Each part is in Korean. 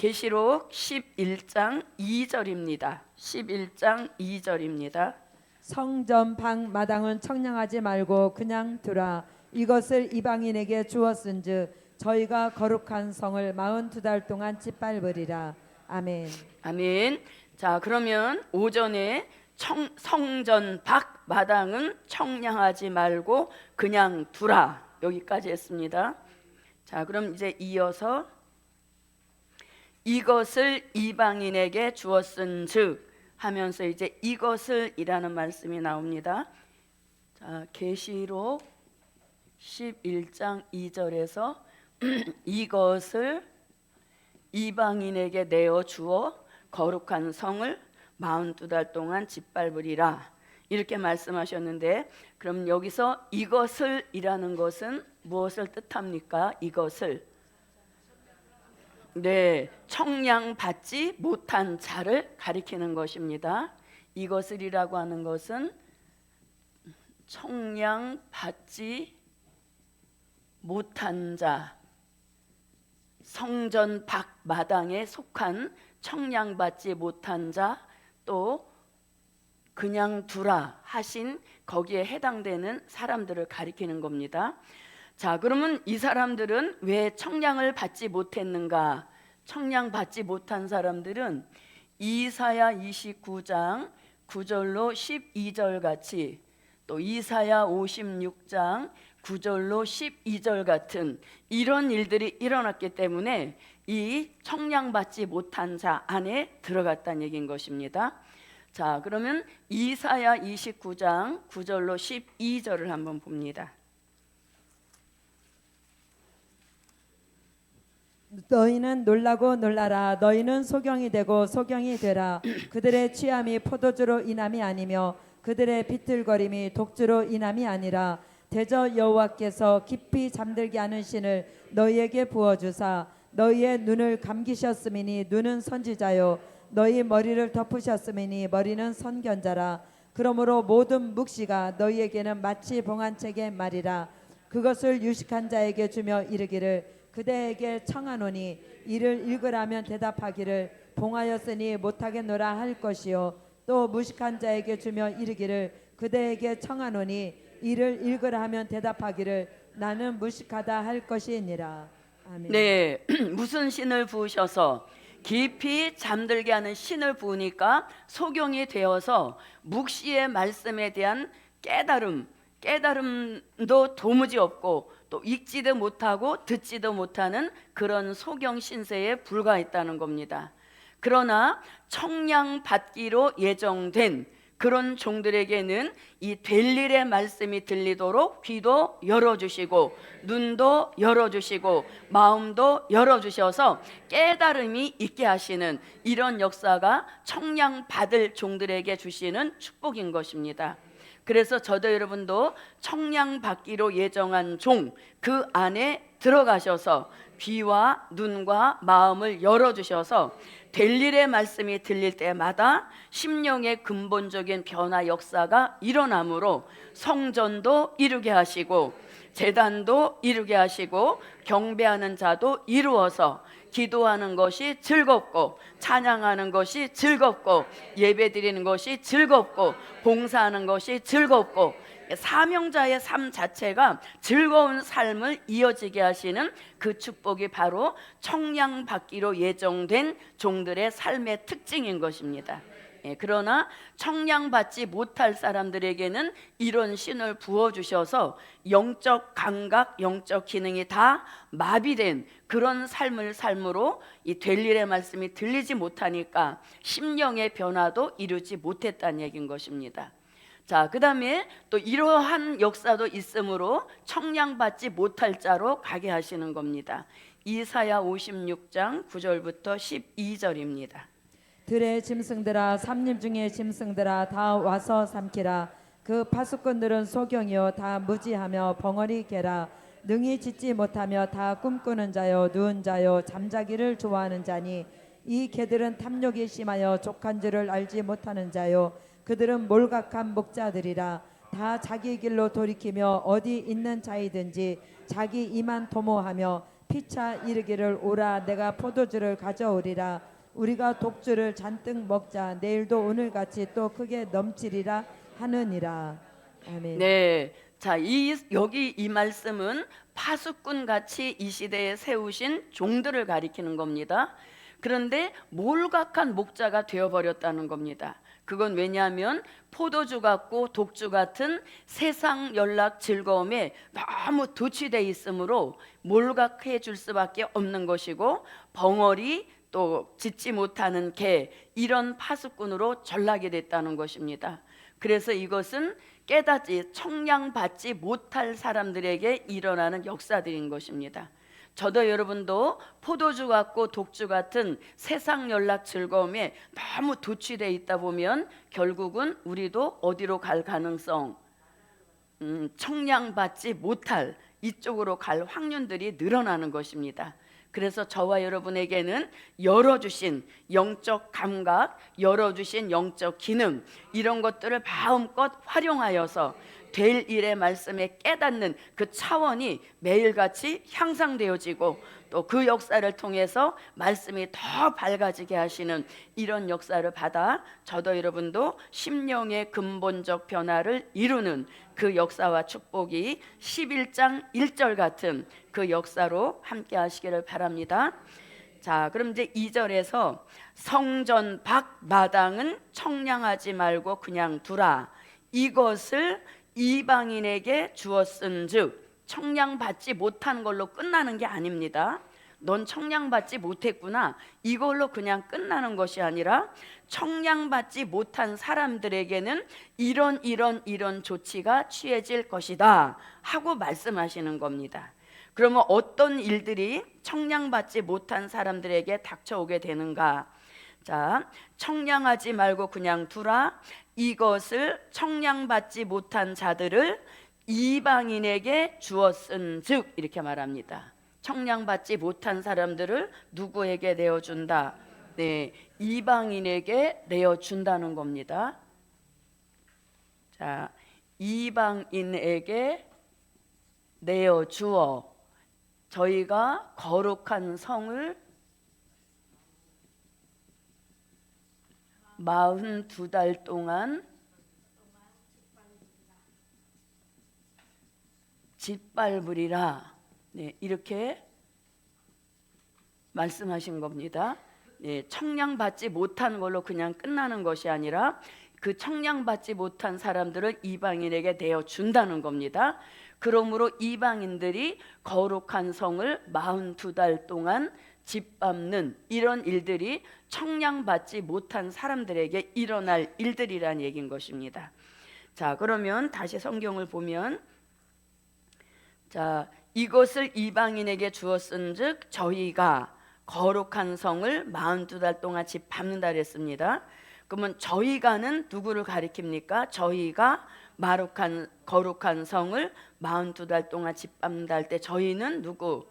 계시록 11장 2절입니다. 11장 2절입니다. 성전 방 마당은 청량하지 말고 그냥 두라. 이것을 이방인에게 주었은즉 저희가 거룩한 성을 42달 동안 짓밟으리라. 아멘. 아멘. 자, 그러면 오전에 성전 밖 마당은 청량하지 말고 그냥 두라. 여기까지 했습니다. 자, 그럼 이제 이어서 이것을 이방인에게 주었은즉 하면서 이제 이것을 이라는 말씀이 나옵니다. 자, 계시록 11장 2절에서 이것을 이방인에게 내어 주어 거룩한 성을 42달 동안 짓밟으리라 이렇게 말씀하셨는데, 그럼 여기서 이것을 이라는 것은 무엇을 뜻합니까? 이것을 청량받지 못한 자를 가리키는 것입니다. 이것을이라고 하는 것은 청량받지 못한 자, 성전 밖 마당에 속한 청량받지 못한 자, 또 그냥 두라 하신 거기에 해당되는 사람들을 가리키는 겁니다. 자, 그러면 이 사람들은 왜 청량을 받지 못했는가? 청량받지 못한 사람들은 이사야 29장 9절로 12절 같이, 또 이사야 56장 9절로 12절 같은 이런 일들이 일어났기 때문에 이 청량받지 못한 자 안에 들어갔다는 얘기인 것입니다. 자, 그러면 이사야 29장 9절로 12절을 한번 봅니다. 너희는 놀라고 놀라라. 너희는 소경이 되고 소경이 되라. 그들의 취함이 포도주로 인함이 아니며 그들의 비틀거림이 독주로 인함이 아니라 대저 여호와께서 깊이 잠들게 하는 신을 너희에게 부어주사 너희의 눈을 감기셨음이니 눈은 선지자요 너희 머리를 덮으셨음이니 머리는 선견자라. 그러므로 모든 묵시가 너희에게는 마치 봉한책의 말이라. 그것을 유식한 자에게 주며 이르기를 그대에게 청하노니 이를 읽으라면 대답하기를 봉하였으니 못하겠노라 할 것이요 또 무식한 자에게 주며 이르기를 그대에게 청하노니 이를 읽으라 하면 대답하기를 나는 무식하다 할 것이니라. 아멘. 네, 무슨 신을 부으셔서 깊이 잠들게 하는 신을 부으니까 소경이 되어서 묵시의 말씀에 대한 깨달음도 도무지 없고 또 읽지도 못하고 듣지도 못하는 그런 소경 신세에 불과했다는 겁니다. 그러나 청량받기로 예정된 그런 종들에게는 이 될 일의 말씀이 들리도록 귀도 열어주시고 눈도 열어주시고 마음도 열어주셔서 깨달음이 있게 하시는 이런 역사가 청량받을 종들에게 주시는 축복인 것입니다. 그래서 저도 여러분도 청량받기로 예정한 종 그 안에 들어가셔서 귀와 눈과 마음을 열어주셔서 될 일의 말씀이 들릴 때마다 심령의 근본적인 변화 역사가 일어나므로 성전도 이루게 하시고 제단도 이루게 하시고 경배하는 자도 이루어서 기도하는 것이 즐겁고 찬양하는 것이 즐겁고 예배드리는 것이 즐겁고 봉사하는 것이 즐겁고 사명자의 삶 자체가 즐거운 삶을 이어지게 하시는 그 축복이 바로 청량받기로 예정된 종들의 삶의 특징인 것입니다. 그러나 청량받지 못할 사람들에게는 이런 신을 부어주셔서 영적 감각, 영적 기능이 다 마비된 그런 삶을 삶으로 이 될 일의 말씀이 들리지 못하니까 심령의 변화도 이루지 못했다는 얘기인 것입니다. 자, 그 다음에 또 이러한 역사도 있으므로 청량받지 못할 자로 가게 하시는 겁니다. 이사야 56장 9절부터 12절입니다. 들의 짐승들아 삼림 중의 짐승들아 다 와서 삼키라. 그 파수꾼들은 소경이요 다 무지하며 벙어리 개라. 능히 짓지 못하며 다 꿈꾸는 자요 누운 자요 잠자기를 좋아하는 자니 이 개들은 탐욕이 심하여 족한 줄을 알지 못하는 자요 그들은 몰각한 목자들이라. 다 자기 길로 돌이키며 어디 있는 자이든지 자기 이만 도모하며 피차 이르기를 오라 내가 포도주를 가져오리라 우리가 독주를 잔뜩 먹자 내일도 오늘같이 또 크게 넘치리라 하느니라. 아멘. 네, 자, 여기 이 말씀은 파수꾼 같이 이 시대에 세우신 종들을 가리키는 겁니다. 그런데 몰각한 목자가 되어버렸다는 겁니다. 그건 왜냐하면 포도주 같고 독주 같은 세상 연락 즐거움에 너무 도취되어 있으므로 몰각해 줄 수밖에 없는 것이고, 벙어리 또 짖지 못하는 개, 이런 파수꾼으로 전락이 됐다는 것입니다. 그래서 이것은 깨닫지 청량받지 못할 사람들에게 일어나는 역사들인 것입니다. 저도 여러분도 포도주 같고 독주 같은 세상 연락 즐거움에 너무 도취되어 있다 보면 결국은 우리도 어디로 갈 가능성, 청량받지 못할 이쪽으로 갈 확률들이 늘어나는 것입니다. 그래서 저와 여러분에게는 열어주신 영적 감각, 열어주신 영적 기능, 이런 것들을 마음껏 활용하여서 될 일의 말씀에 깨닫는 그 차원이 매일같이 향상되어지고, 또 그 역사를 통해서 말씀이 더 밝아지게 하시는 이런 역사를 받아 저도 여러분도 심령의 근본적 변화를 이루는 그 역사와 축복이 11장 1절 같은 그 역사로 함께 하시기를 바랍니다. 자, 그럼 이제 2절에서 성전 밖 마당은 청량하지 말고 그냥 두라. 이것을 이방인에게 주었은즉, 청량받지 못한 걸로 끝나는 게 아닙니다. 넌 청량받지 못했구나, 이걸로 그냥 끝나는 것이 아니라 청량받지 못한 사람들에게는 이런 조치가 취해질 것이다 하고 말씀하시는 겁니다. 그러면 어떤 일들이 청량받지 못한 사람들에게 닥쳐오게 되는가? 자, 청량하지 말고 그냥 두라. 이것을 청량받지 못한 자들을 이방인에게 주었은즉, 이렇게 말합니다. 청량받지 못한 사람들을 누구에게 내어준다? 네, 이방인에게 내어준다는 겁니다. 자, 이방인에게 내어주어 저희가 거룩한 성을 42달 동안 짓밟으리라. 네, 이렇게 말씀하신 겁니다. 네, 청량받지 못한 걸로 그냥 끝나는 것이 아니라 그 청량받지 못한 사람들을 이방인에게 내어준다는 겁니다. 그러므로 이방인들이 거룩한 성을 42달 동안 짓밟는 이런 일들이 청량받지 못한 사람들에게 일어날 일들이란 얘기인 것입니다. 자, 그러면 다시 성경을 보면, 자, 이것을 이방인에게 주었은즉 저희가 거룩한 성을 42달 동안 짓밟는다 그랬습니다. 그러면 저희가는 누구를 가리킵니까? 저희가 거룩한 성을 42달 동안 짓밟는다 할 때 저희는 누구?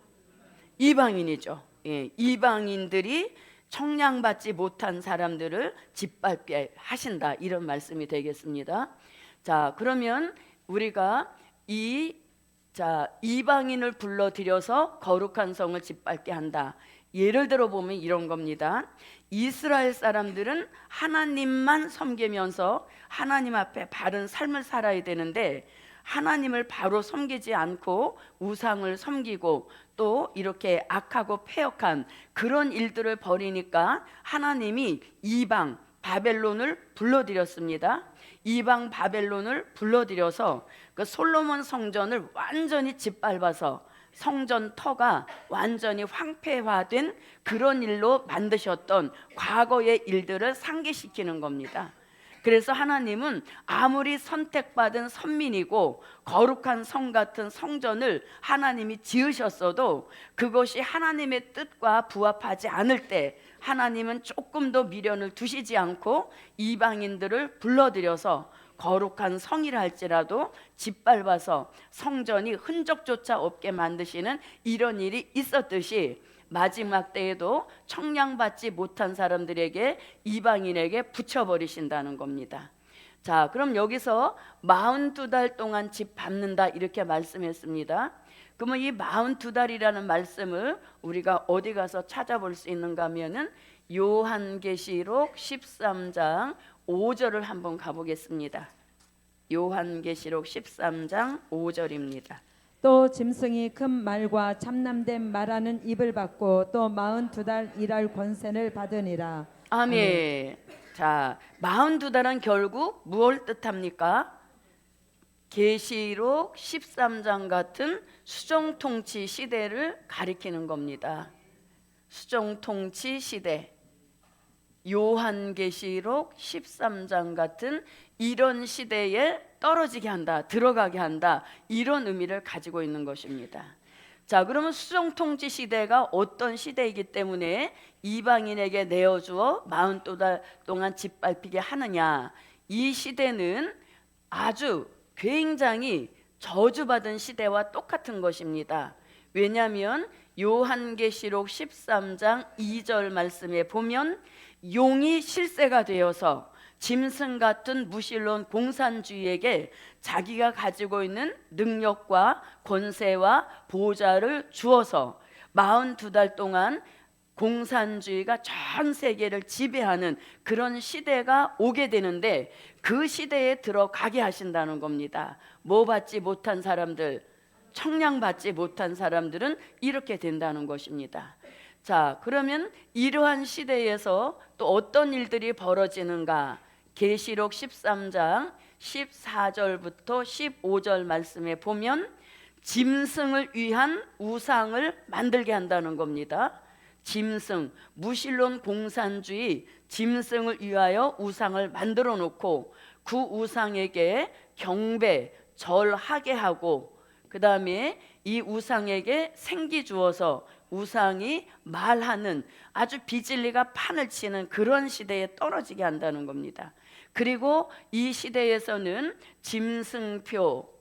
이방인이죠. 예, 이방인들이 청량받지 못한 사람들을 짓밟게 하신다, 이런 말씀이 되겠습니다. 자, 그러면 우리가 이방인을 불러들여서 거룩한 성을 짓밟게 한다. 예를 들어 보면 이런 겁니다. 이스라엘 사람들은 하나님만 섬기면서 하나님 앞에 바른 삶을 살아야 되는데, 하나님을 바로 섬기지 않고 우상을 섬기고 또 이렇게 악하고 패역한 그런 일들을 벌이니까 하나님이 이방 바벨론을 불러들였습니다. 이방 바벨론을 불러들여서 그 솔로몬 성전을 완전히 짓밟아서 성전 터가 완전히 황폐화된 그런 일로 만드셨던 과거의 일들을 상기시키는 겁니다. 그래서 하나님은 아무리 선택받은 선민이고 거룩한 성 같은 성전을 하나님이 지으셨어도 그것이 하나님의 뜻과 부합하지 않을 때 하나님은 조금도 미련을 두시지 않고 이방인들을 불러들여서 거룩한 성이라 할지라도 짓밟아서 성전이 흔적조차 없게 만드시는 이런 일이 있었듯이, 마지막 때에도 청량받지 못한 사람들에게 이방인에게 붙여버리신다는 겁니다. 자, 그럼 여기서 42달 동안 짓밟는다 이렇게 말씀했습니다. 그러면 이 42달이라는 말씀을 우리가 어디 가서 찾아볼 수 있는가 하면은 요한계시록 13장 5절을 한번 가보겠습니다. 요한계시록 13장 5절입니다. 또 짐승이 큰 말과 참남된 말하는 입을 받고 또 42달 일할 권세를 받으니라. 아멘. 자, 42달은 결국 무엇을 뜻합니까? 계시록 13장 같은 수정통치 시대를 가리키는 겁니다. 수정통치 시대. 요한계시록 13장 같은 이런 시대에 떨어지게 한다, 들어가게 한다, 이런 의미를 가지고 있는 것입니다. 자, 그러면 수정통치 시대가 어떤 시대이기 때문에 이방인에게 내어주어 42달 동안 짓밟히게 하느냐? 이 시대는 아주 굉장히 저주받은 시대와 똑같은 것입니다. 왜냐하면 요한계시록 13장 2절 말씀에 보면 용이 실세가 되어서 짐승 같은 무신론 공산주의에게 자기가 가지고 있는 능력과 권세와 보좌를 주어서 42달 동안 공산주의가 전 세계를 지배하는 그런 시대가 오게 되는데 그 시대에 들어가게 하신다는 겁니다. 뭐 받지 못한 사람들, 청량받지 못한 사람들은 이렇게 된다는 것입니다. 자, 그러면 이러한 시대에서 또 어떤 일들이 벌어지는가? 계시록 13장 14절부터 15절 말씀에 보면 짐승을 위한 우상을 만들게 한다는 겁니다. 짐승, 무신론 공산주의, 짐승을 위하여 우상을 만들어 놓고 그 우상에게 경배, 절하게 하고 그 다음에 이 우상에게 생기 주어서 우상이 말하는 아주 비진리가 판을 치는 그런 시대에 떨어지게 한다는 겁니다. 그리고 이 시대에서는 짐승표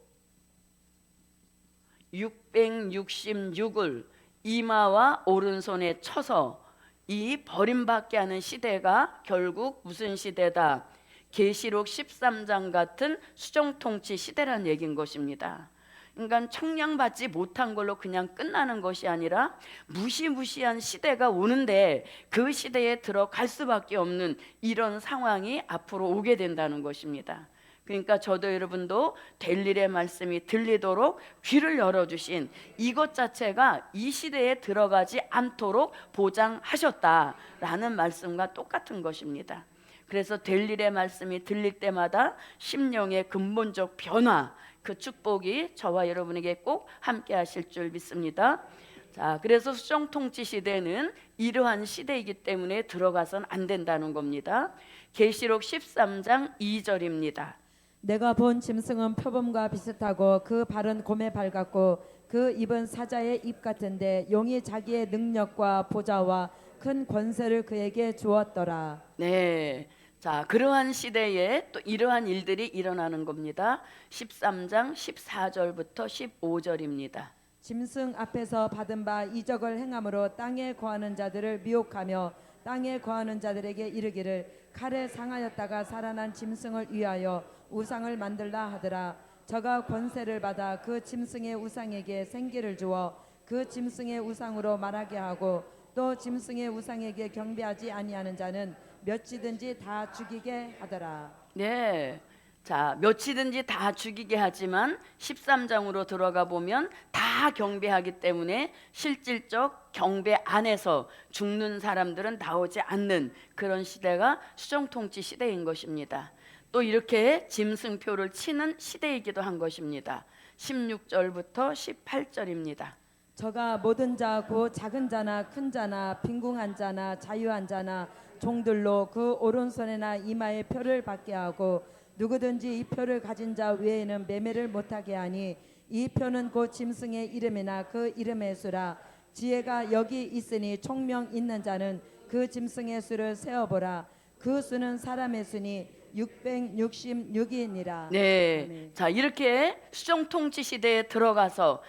666을 이마와 오른손에 쳐서 이 버림받게 하는 시대가 결국 무슨 시대다? 계시록 13장 같은 수정통치 시대라는 얘기인 것입니다. 그러니까 청량받지 못한 걸로 그냥 끝나는 것이 아니라 무시무시한 시대가 오는데 그 시대에 들어갈 수밖에 없는 이런 상황이 앞으로 오게 된다는 것입니다. 그러니까 저도 여러분도 될 일의 말씀이 들리도록 귀를 열어주신 이것 자체가 이 시대에 들어가지 않도록 보장하셨다라는 말씀과 똑같은 것입니다. 그래서 될 일의 말씀이 들릴 때마다 심령의 근본적 변화, 그 축복이 저와 여러분에게 꼭 함께 하실 줄 믿습니다. 자, 그래서 수정통치 시대는 이러한 시대이기 때문에 들어가선 안 된다는 겁니다. 계시록 13장 2절입니다. 내가 본 짐승은 표범과 비슷하고 그 발은 곰의 발 같고 그 입은 사자의 입 같은데 용이 자기의 능력과 보좌와 큰 권세를 그에게 주었더라. 네. 자, 그러한 시대에 또 이러한 일들이 일어나는 겁니다. 13장 14절부터 15절입니다. 짐승 앞에서 받은 바 이적을 행함으로 땅에 거하는 자들을 미혹하며 땅에 거하는 자들에게 이르기를 칼에 상하였다가 살아난 짐승을 위하여 우상을 만들라 하더라. 저가 권세를 받아 그 짐승의 우상에게 생기를 주어 그 짐승의 우상으로 말하게 하고 또 짐승의 우상에게 경배하지 아니하는 자는 몇이든지 다 죽이게 하더라. 네. 자, 몇이든지 다 죽이게 하지만 13장으로 들어가 보면 다 경배하기 때문에 실질적 경배 안에서 죽는 사람들은 나오지 않는 그런 시대가 수정통치 시대인 것입니다. 또 이렇게 짐승표를 치는 시대이기도 한 것입니다. 16절부터 18절입니다. 저가 모든 자 곧 작은 자나 큰 자나 빈궁한 자나 자유한 자나 종들로 그 오른손에나 이마에 표를 받게 하고 누구든지 이 표를 가진 자 외에는 매매를 못하게 하니 이 표는 곧 짐승의 이름이나 그 이름의 수라. 지혜가 여기 있으니 총명 있는 자는 그 짐승의 수를 세어보라. 그 수는 사람의 수니 666이니라. 네. 아멘. 자, 이렇게 수정통치 시대에 들어가서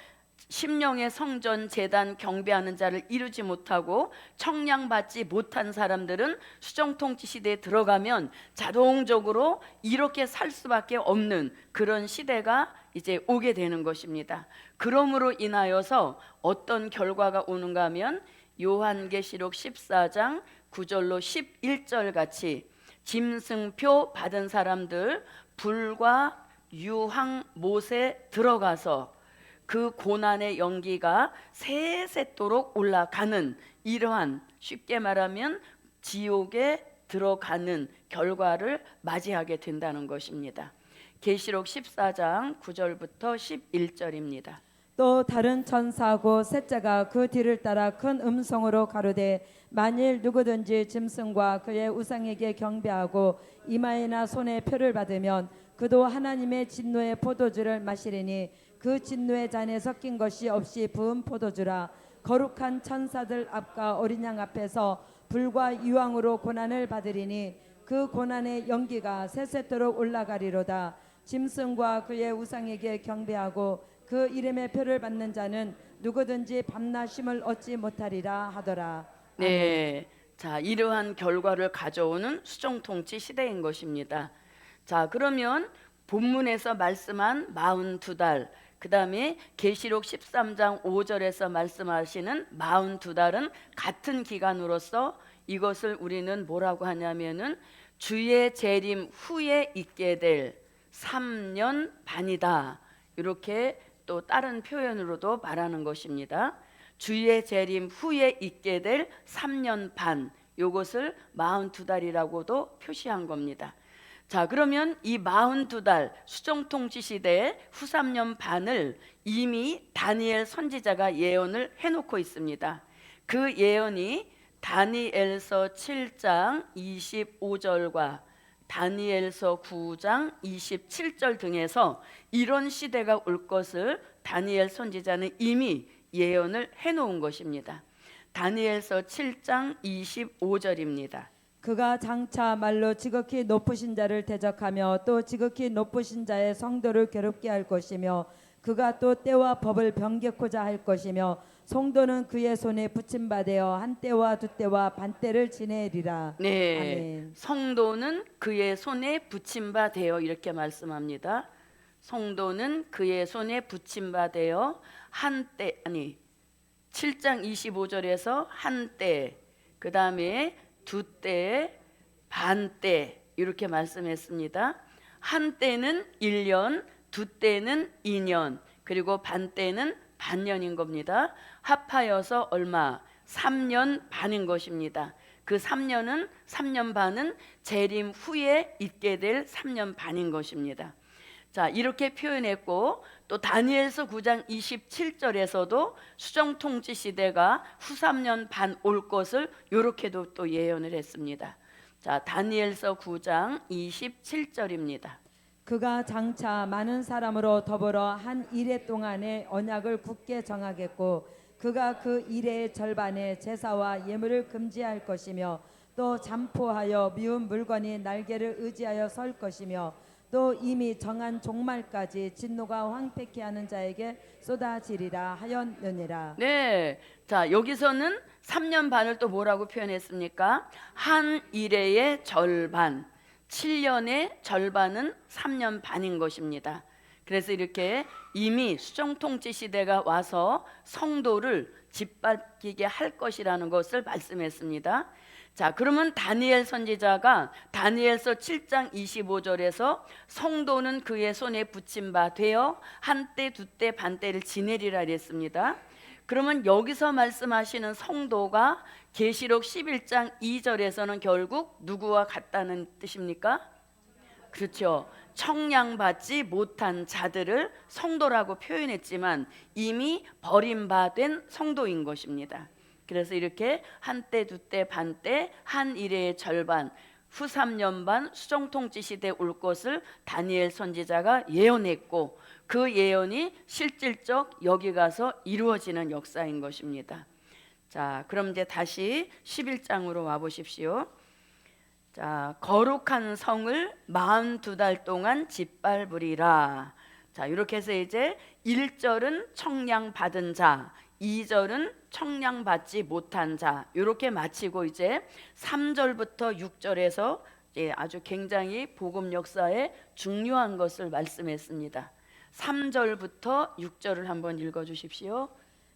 심령의 성전 제단 경배하는 자를 이루지 못하고 청량받지 못한 사람들은 수정통치 시대에 들어가면 자동적으로 이렇게 살 수밖에 없는 그런 시대가 이제 오게 되는 것입니다. 그러므로 인하여서 어떤 결과가 오는가 하면 요한계시록 14장 9절로 11절 같이 짐승표 받은 사람들 불과 유황 못에 들어가서 그 고난의 연기가 세세토록 올라가는 이러한, 쉽게 말하면 지옥에 들어가는 결과를 맞이하게 된다는 것입니다. 계시록 14장 9절부터 11절입니다. 또 다른 천사하고 셋째가 그 뒤를 따라 큰 음성으로 가로되 만일 누구든지 짐승과 그의 우상에게 경배하고 이마에나 손에 표를 받으면 그도 하나님의 진노의 포도주를 마시리니 그 진노의 잔에 섞인 것이 없이 부은 포도주라. 거룩한 천사들 앞과 어린 양 앞에서 불과 유황으로 고난을 받으리니 그 고난의 연기가 세세토록 올라가리로다. 짐승과 그의 우상에게 경배하고 그 이름의 표를 받는 자는 누구든지 밤낮 쉼을 얻지 못하리라 하더라. 네, 자, 이러한 결과를 가져오는 수정통치 시대인 것입니다. 자, 그러면 본문에서 말씀한 42달, 그 다음에 계시록 13장 5절에서 말씀하시는 42달은 같은 기간으로서 이것을 우리는 뭐라고 하냐면은 주의 재림 후에 있게 될 3년 반이다, 이렇게 또 다른 표현으로도 말하는 것입니다. 주의 재림 후에 있게 될 3년 반, 요것을 42달이라고도 표시한 겁니다. 자, 그러면 이 42달 수정통치 시대의 후 3년 반을 이미 다니엘 선지자가 예언을 해놓고 있습니다. 그 예언이 다니엘서 7장 25절과 다니엘서 9장 27절 등에서 이런 시대가 올 것을 다니엘 선지자는 이미 예언을 해놓은 것입니다. 다니엘서 7장 25절입니다. 그가 장차 말로 지극히 높으신 자를 대적하며 또 지극히 높으신 자의 성도를 괴롭게 할 것이며 그가 또 때와 법을 변개코자 할 것이며 성도는 그의 손에 붙임받아 한 때와 두 때와 반 때를 지내리라. 네, 아멘. 성도는 그의 손에 붙임바 되어, 이렇게 말씀합니다. 성도는 그의 손에 붙임바 되어 한때, 아니 7장 25절에서 한때, 그 다음에 두 때, 반 때, 이렇게 말씀했습니다. 한 때는 1년, 두 때는 2년, 그리고 반 때는 반년인 겁니다. 합하여서 얼마? 3년 반인 것입니다. 그 3년은 3년 반은 재림 후에 있게 될 3년 반인 것입니다. 자, 이렇게 표현했고, 또 다니엘서 9장 27절에서도 수정통치 시대가 후 3년 반 올 것을 이렇게도 또 예언을 했습니다. 자, 다니엘서 9장 27절입니다. 그가 장차 많은 사람으로 더불어 한 이레 동안의 언약을 굳게 정하겠고 그가 그 이레의 절반에 제사와 예물을 금지할 것이며 또 잠포하여 미운 물건이 날개를 의지하여 설 것이며 또 이미 정한 종말까지 진노가 황폐케 하는 자에게 쏟아지리라 하였느니라. 네, 자, 여기서는 3년 반을 또 뭐라고 표현했습니까? 한 이레의 절반, 7년의 절반은 3년 반인 것입니다. 그래서 이렇게 이미 수정통치 시대가 와서 성도를 짓밟히게 할 것이라는 것을 말씀했습니다. 자, 그러면 다니엘 선지자가 다니엘서 7장 25절에서 성도는 그의 손에 붙임 바 되어 한때 두 때 반 때를 지내리라 그랬습니다. 그러면 여기서 말씀하시는 성도가 계시록 11장 2절에서는 결국 누구와 같다는 뜻입니까? 그렇죠. 청량받지 못한 자들을 성도라고 표현했지만 이미 버림받은 성도인 것입니다. 그래서 이렇게 한때 두 때 반 때 한 이레의 절반 후 3년 반 수정통치 시대 올 것을 다니엘 선지자가 예언했고 그 예언이 실질적 여기 가서 이루어지는 역사인 것입니다. 자, 그럼 이제 다시 11장으로 와 보십시오. 자, 거룩한 성을 42달 동안 짓밟으리라. 자, 이렇게 해서 이제 1절은 청량 받은 자, 2절은 청량 받지 못한 자, 이렇게 마치고 이제 3절부터 6절에서 아주 굉장히 복음 역사에 중요한 것을 말씀했습니다. 3절부터 6절을 한번 읽어 주십시오.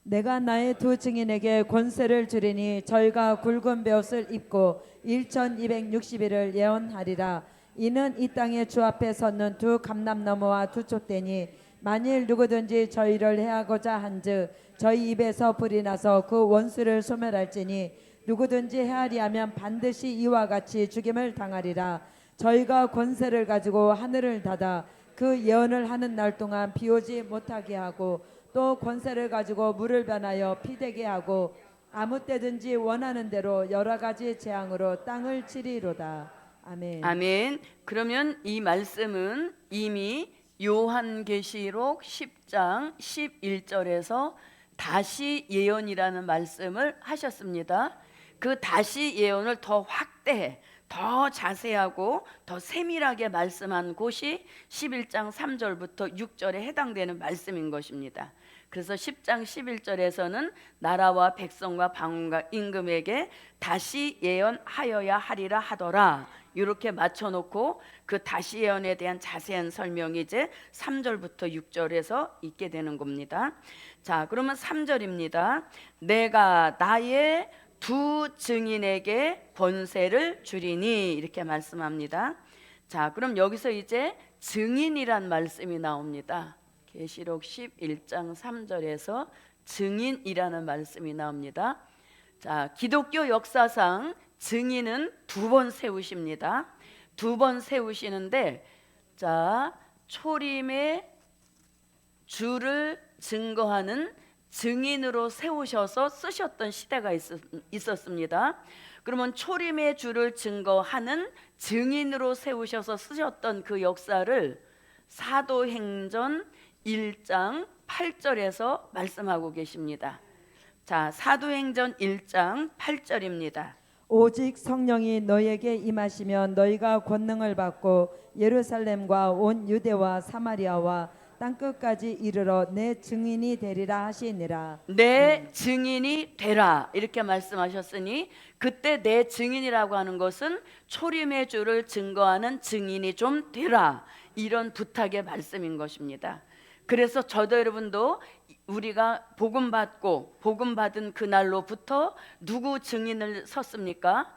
내가 나의 두 증인에게 권세를 주리니 저희가 굵은 베옷을 입고 1260일을 예언하리라. 이는 이 땅의 주 앞에 섰는 두 감람나무와 두 촛대니 만일 누구든지 저희를 해하고자 한즉 저희 입에서 불이 나서 그 원수를 소멸할지니 누구든지 해하리 하면 반드시 이와 같이 죽임을 당하리라. 저희가 권세를 가지고 하늘을 닫아 그 예언을 하는 날 동안 비 오지 못하게 하고 또 권세를 가지고 물을 변하여 피되게 하고 아무 때든지 원하는 대로 여러 가지 재앙으로 땅을 치리로다. 아멘. 아멘. 그러면 이 말씀은 이미 요한계시록 10장 11절에서 다시 예언이라는 말씀을 하셨습니다. 그 다시 예언을 더 확대해 더 자세하고 더 세밀하게 말씀한 곳이 11장 3절부터 6절에 해당되는 말씀인 것입니다. 그래서 10장 11절에서는 나라와 백성과 방언과 임금에게 다시 예언하여야 하리라 하더라, 이렇게 맞춰놓고 그 다시 예언에 대한 자세한 설명이 이제 3절부터 6절에서 있게 되는 겁니다. 자, 그러면 3절입니다. 내가 나의 두 증인에게 권세를 주리니, 이렇게 말씀합니다. 자, 그럼 여기서 이제 증인이란 말씀이 나옵니다. 계시록 11장 3절에서 증인이라는 말씀이 나옵니다. 자, 기독교 역사상 증인은 두 번 세우십니다. 두 번 세우시는데, 자, 초림의 주를 증거하는 증인으로 세우셔서 쓰셨던 시대가 있었습니다. 그러면 초림의 주를 증거하는 증인으로 세우셔서 쓰셨던 그 역사를 사도행전 1장 8절에서 말씀하고 계십니다. 자, 사도행전 1장 8절입니다. 오직 성령이 너희에게 임하시면 너희가 권능을 받고 예루살렘과 온 유대와 사마리아와 땅끝까지 이르러 내 증인이 되리라 하시니라. 내 증인이 되라, 이렇게 말씀하셨으니, 그때 내 증인이라고 하는 것은 초림의 주를 증거하는 증인이 좀 되라, 이런 부탁의 말씀인 것입니다. 그래서 저도 여러분도 우리가 복음 받고 복음 받은 그날로부터 누구 증인을 섰습니까?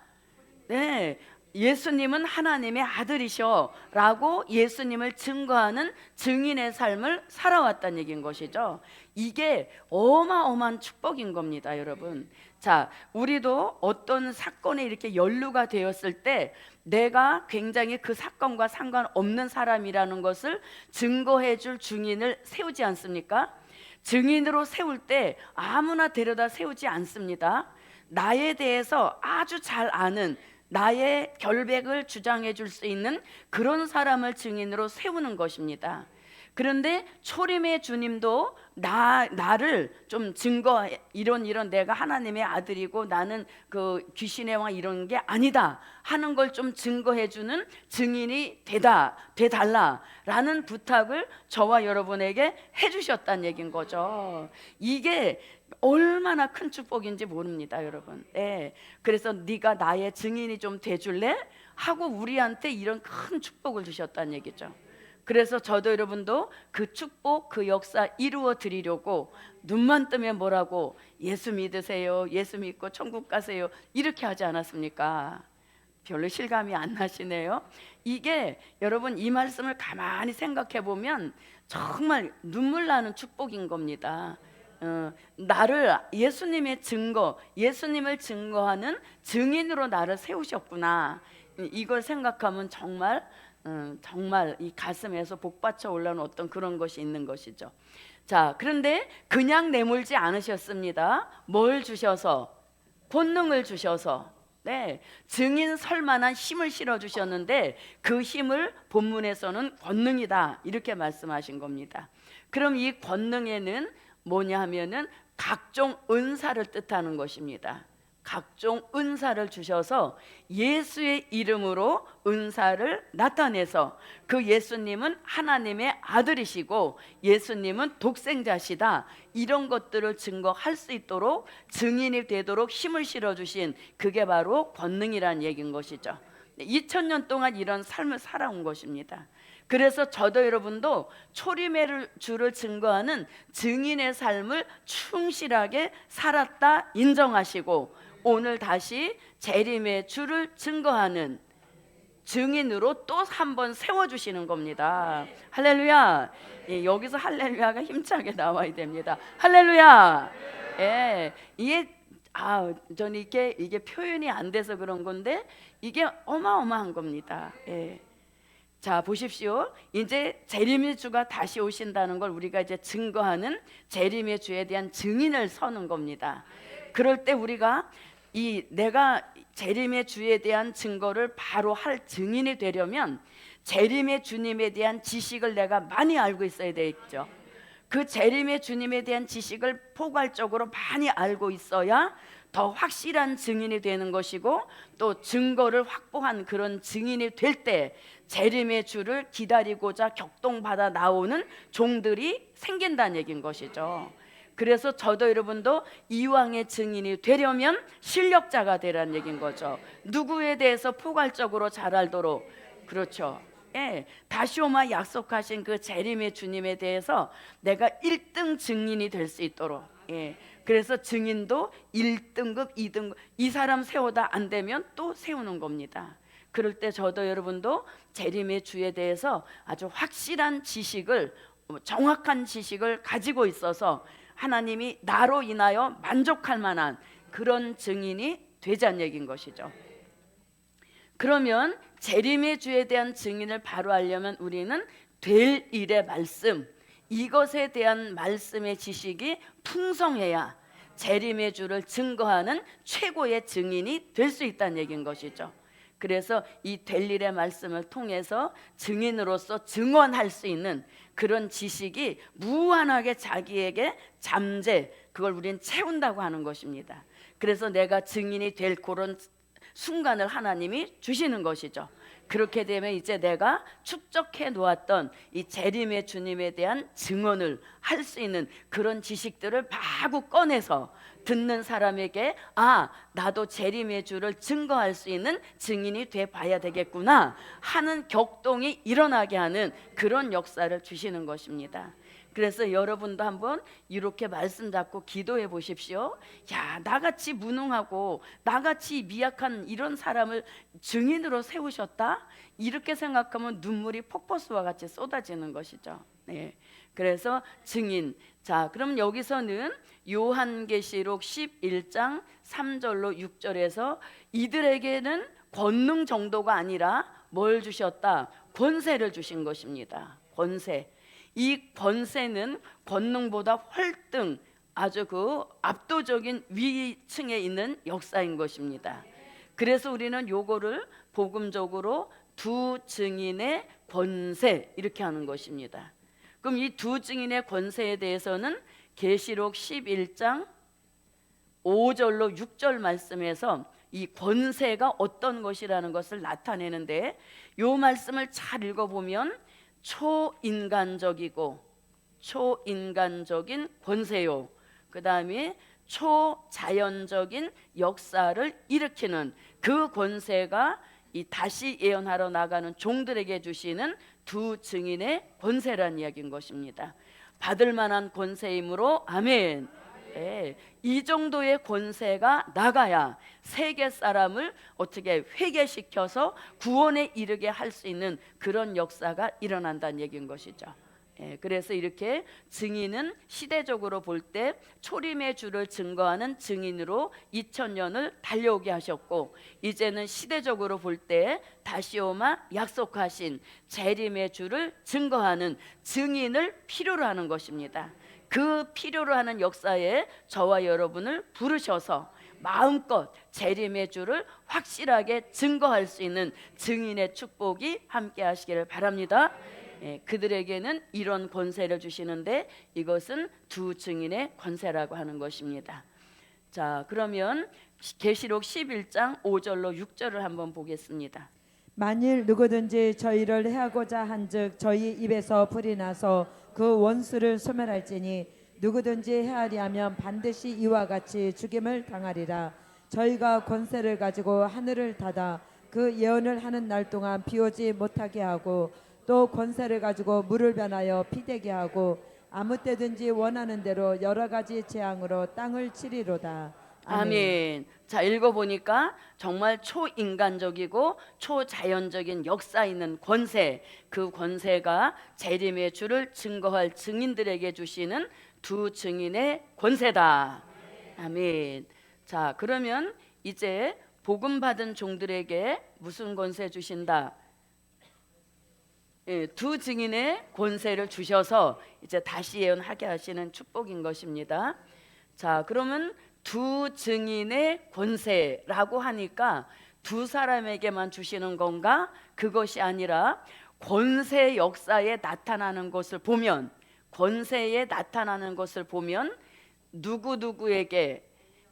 네, 예수님은 하나님의 아들이셔 라고 예수님을 증거하는 증인의 삶을 살아왔다는 얘기인 것이죠. 이게 어마어마한 축복인 겁니다, 여러분. 자, 우리도 어떤 사건에 이렇게 연루가 되었을 때 내가 굉장히 그 사건과 상관없는 사람이라는 것을 증거해 줄 증인을 세우지 않습니까? 증인으로 세울 때 아무나 데려다 세우지 않습니다. 나에 대해서 아주 잘 아는, 나의 결백을 주장해 줄 수 있는 그런 사람을 증인으로 세우는 것입니다. 그런데 초림의 주님도 나를 좀 증거, 이런 내가 하나님의 아들이고 나는 그 귀신의 왕 이런 게 아니다 하는 걸 좀 증거해 주는 증인이 돼달라라는 부탁을 저와 여러분에게 해주셨다는 얘기인 거죠. 이게 얼마나 큰 축복인지 모릅니다, 여러분. 네. 그래서 네가 나의 증인이 좀 돼줄래? 하고 우리한테 이런 큰 축복을 주셨다는 얘기죠. 그래서 저도 여러분도 그 축복, 그 역사 이루어 드리려고 눈만 뜨면 뭐라고, 예수 믿으세요, 예수 믿고 천국 가세요, 이렇게 하지 않았습니까? 별로 실감이 안 나시네요. 이게 여러분 이 말씀을 가만히 생각해 보면 정말 눈물 나는 축복인 겁니다. 나를 예수님의 증거, 예수님을 증거하는 증인으로 나를 세우셨구나, 이걸 생각하면 정말 이 가슴에서 복받쳐 올라오는 어떤 그런 것이 있는 것이죠. 자, 그런데 그냥 내몰지 않으셨습니다. 뭘 주셔서? 권능을 주셔서, 네, 증인 설 만한 힘을 실어 주셨는데 그 힘을 본문에서는 권능이다, 이렇게 말씀하신 겁니다. 그럼 이 권능에는 뭐냐 하면은 각종 은사를 뜻하는 것입니다. 각종 은사를 주셔서 예수의 이름으로 은사를 나타내서 그 예수님은 하나님의 아들이시고 예수님은 독생자시다, 이런 것들을 증거할 수 있도록 증인이 되도록 힘을 실어주신, 그게 바로 권능이라는 얘기인 것이죠. 2000년 동안 이런 삶을 살아온 것입니다. 그래서 저도 여러분도 초림의 주를 증거하는 증인의 삶을 충실하게 살았다 인정하시고 오늘 다시 재림의 주를 증거하는 증인으로 또 한 번 세워주시는 겁니다. 할렐루야. 예, 여기서 할렐루야가 힘차게 나와야 됩니다. 할렐루야. 예, 이게 저는 이게 표현이 안 돼서 그런 건데 이게 어마어마한 겁니다. 예. 자, 보십시오. 이제 재림의 주가 다시 오신다는 걸 우리가 이제 증거하는 재림의 주에 대한 증인을 서는 겁니다. 그럴 때 우리가 내가 재림의 주에 대한 증거를 바로 할 증인이 되려면 재림의 주님에 대한 지식을 내가 많이 알고 있어야 되겠죠. 그 재림의 주님에 대한 지식을 포괄적으로 많이 알고 있어야 더 확실한 증인이 되는 것이고 또 증거를 확보한 그런 증인이 될 때 재림의 주를 기다리고자 격동받아 나오는 종들이 생긴다는 얘기인 것이죠. 그래서 저도 여러분도 이왕의 증인이 되려면 실력자가 되라는 얘기인 거죠. 누구에 대해서 포괄적으로 잘 알도록. 그렇죠. 예, 다시오마 약속하신 그 재림의 주님에 대해서 내가 1등 증인이 될 수 있도록. 예, 그래서 증인도 1등급, 2등급 이 사람 세우다 안 되면 또 세우는 겁니다. 그럴 때 저도 여러분도 재림의 주에 대해서 아주 확실한 지식을, 정확한 지식을 가지고 있어서 하나님이 나로 인하여 만족할 만한 그런 증인이 되자는 얘기인 것이죠. 그러면 재림의 주에 대한 증인을 바로 하려면 우리는 될 일의 말씀, 이것에 대한 말씀의 지식이 풍성해야 재림의 주를 증거하는 최고의 증인이 될 수 있다는 얘기인 것이죠. 그래서 이 될 일의 말씀을 통해서 증인으로서 증언할 수 있는 그런 지식이 무한하게 자기에게 잠재, 그걸 우리는 채운다고 하는 것입니다. 그래서 내가 증인이 될 그런 순간을 하나님이 주시는 것이죠. 그렇게 되면 이제 내가 축적해 놓았던 이 재림의 주님에 대한 증언을 할 수 있는 그런 지식들을 마구 꺼내서 듣는 사람에게 나도 재림의 주를 증거할 수 있는 증인이 돼 봐야 되겠구나 하는 격동이 일어나게 하는 그런 역사를 주시는 것입니다. 그래서 여러분도 한번 이렇게 말씀 잡고 기도해 보십시오. 야, 나같이 무능하고 나같이 미약한 이런 사람을 증인으로 세우셨다? 이렇게 생각하면 눈물이 폭포수와 같이 쏟아지는 것이죠. 네. 그래서 증인. 자, 그럼 여기서는 요한계시록 11장 3절로 6절에서 이들에게는 권능 정도가 아니라 뭘 주셨다? 권세를 주신 것입니다. 권세. 이 권세는 권능보다 훨등 아주 그 압도적인 위층에 있는 역사인 것입니다. 그래서 우리는 요거를 복음적으로 두 증인의 권세 이렇게 하는 것입니다. 그럼 이 두 증인의 권세에 대해서는 계시록 11장 5절로 6절 말씀에서 이 권세가 어떤 것이라는 것을 나타내는데 요 말씀을 잘 읽어보면 초인간적이고 초인간적인 권세요. 그 다음에 초자연적인 역사를 일으키는 그 권세가 이 다시 예언하러 나가는 종들에게 주시는 두 증인의 권세란 이야기인 것입니다. 받을 만한 권세이므로 아멘. 네, 이 정도의 권세가 나가야 세계 사람을 어떻게 회개시켜서 구원에 이르게 할 수 있는 그런 역사가 일어난다는 얘기인 것이죠. 그래서 이렇게 증인은 시대적으로 볼 때 초림의 주를 증거하는 증인으로 2000년을 달려오게 하셨고, 이제는 시대적으로 볼 때 다시오마 약속하신 재림의 주를 증거하는 증인을 필요로 하는 것입니다. 그 필요로 하는 역사에 저와 여러분을 부르셔서 마음껏 재림의 주를 확실하게 증거할 수 있는 증인의 축복이 함께 하시기를 바랍니다. 그들에게는 이런 권세를 주시는데 이것은 두 증인의 권세라고 하는 것입니다. 자, 그러면 계시록 11장 5절로 6절을 한번 보겠습니다. 만일 누구든지 저희를 해하고자 한즉 저희 입에서 불이 나서 그 원수를 소멸할지니 누구든지 해하리 하면 반드시 이와 같이 죽임을 당하리라. 저희가 권세를 가지고 하늘을 닫아 그 예언을 하는 날 동안 비오지 못하게 하고 또 권세를 가지고 물을 변하여 피되게 하고 아무 때든지 원하는 대로 여러 가지 재앙으로 땅을 치리로다. 아멘. 자, 읽어보니까 정말 초인간적이고 초자연적인 역사 있는 권세, 그 권세가 재림의 주를 증거할 증인들에게 주시는 두 증인의 권세다. 아멘. 자, 그러면 이제 복음 받은 종들에게 무슨 권세 주신다? 예, 두 증인의 권세를 주셔서 이제 다시 예언하게 하시는 축복인 것입니다. 자, 그러면 두 증인의 권세라고 하니까 두 사람에게만 주시는 건가? 그것이 아니라 권세 역사에 나타나는 것을 보면, 권세에 나타나는 것을 보면 누구누구에게,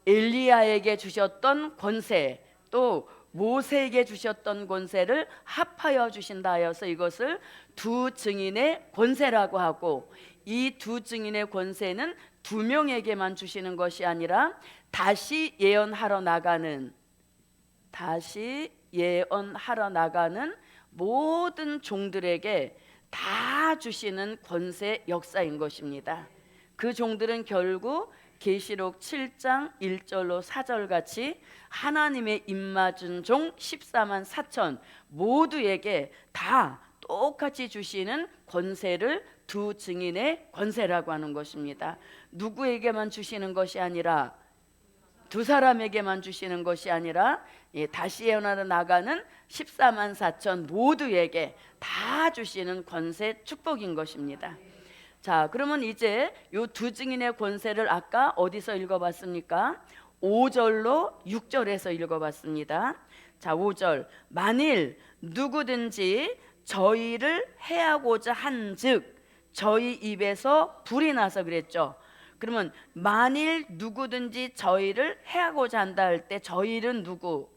엘리야에게 주셨던 권세, 또 모세에게 주셨던 권세를 합하여 주신다 하여서 이것을 두 증인의 권세라고 하고, 이 두 증인의 권세는 두 명에게만 주시는 것이 아니라 다시 예언하러 나가는 모든 종들에게 다 주시는 권세 역사인 것입니다. 그 종들은 결국 계시록 7장 1절로 4절 같이 하나님의 입맞은 종 14만 4천 모두에게 다 똑같이 주시는 권세를 두 증인의 권세라고 하는 것입니다. 누구에게만 주시는 것이 아니라, 두 사람에게만 주시는 것이 아니라, 다시 예언하러 나가는 14만 4천 모두에게 다 주시는 권세 축복인 것입니다. 자, 그러면 이제 요 두 증인의 권세를 아까 어디서 읽어봤습니까? 5절로 6절에서 읽어봤습니다. 자, 5절. 만일 누구든지 저희를 해하고자 한즉 저희 입에서 불이 나서 그랬죠. 그러면 만일 누구든지 저희를 해하고자 한다 할 때 저희는 누구?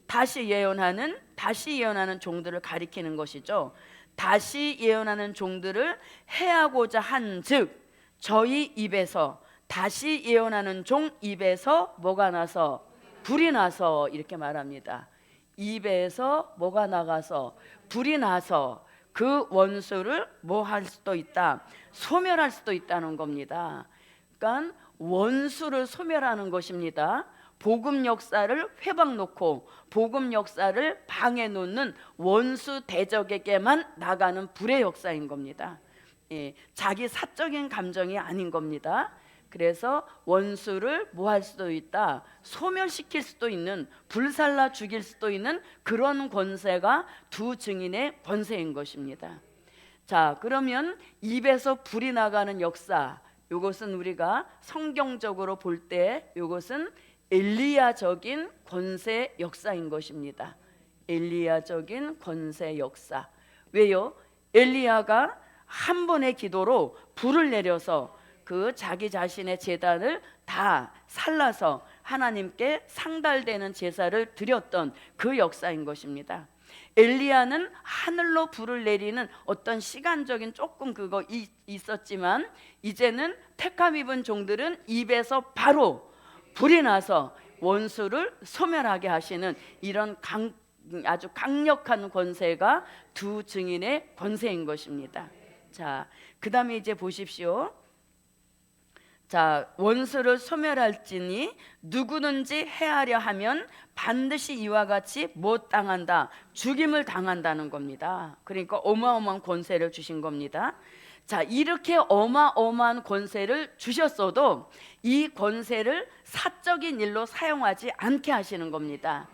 다시 예언하는 종들을 가리키는 것이죠. 다시 예언하는 종들을 해하고자 한즉 저희 입에서, 다시 예언하는 종 입에서 뭐가 나서? 불이 나서, 이렇게 말합니다. 입에서 뭐가 나가서? 불이 나서 그 원수를 뭐 할 수도 있다? 소멸할 수도 있다는 겁니다. 그러니까 원수를 소멸하는 것입니다. 복음 역사를 회방 놓고 복음 역사를 방해 놓는 원수 대적에게만 나가는 불의 역사인 겁니다. 자기 사적인 감정이 아닌 겁니다. 그래서 원수를 뭐 할 수도 있다? 소멸시킬 수도 있는, 불살라 죽일 수도 있는 그런 권세가 두 증인의 권세인 것입니다. 자, 그러면 입에서 불이 나가는 역사, 이것은 우리가 성경적으로 볼 때 이것은 엘리야적인 권세 역사인 것입니다. 엘리야적인 권세 역사. 왜요? 엘리야가 한 번의 기도로 불을 내려서 그 자기 자신의 제단을 다 살라서 하나님께 상달되는 제사를 드렸던 그 역사인 것입니다. 엘리야는 하늘로 불을 내리는 어떤 시간적인 조금 그거 있었지만, 이제는 택함 입은 종들은 입에서 바로 불이 나서 원수를 소멸하게 하시는 이런 아주 강력한 권세가 두 증인의 권세인 것입니다. 자, 그 다음에 이제 보십시오. 자, 원수를 소멸할지니 누구든지 해하려 하면 반드시 이와 같이 못 당한다, 죽임을 당한다는 겁니다. 그러니까 어마어마한 권세를 주신 겁니다. 자, 이렇게 어마어마한 권세를 주셨어도 이 권세를 사적인 일로 사용하지 않게 하시는 겁니다.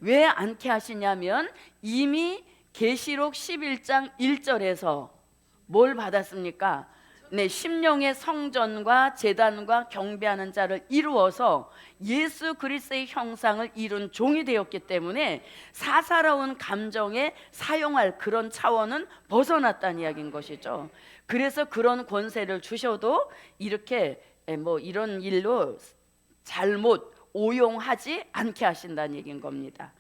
왜 않게 하시냐면 이미 계시록 11장 1절에서 뭘 받았습니까? 네, 심령의 성전과 제단과 경배하는 자를 이루어서 예수 그리스도의 형상을 이룬 종이 되었기 때문에 사사로운 감정에 사용할 그런 차원은 벗어났다는 이야기인 것이죠. 그래서 그런 권세를 주셔도 이렇게 뭐 이런 일로 잘못 오용하지 않게 하신다는 얘기인 겁니다.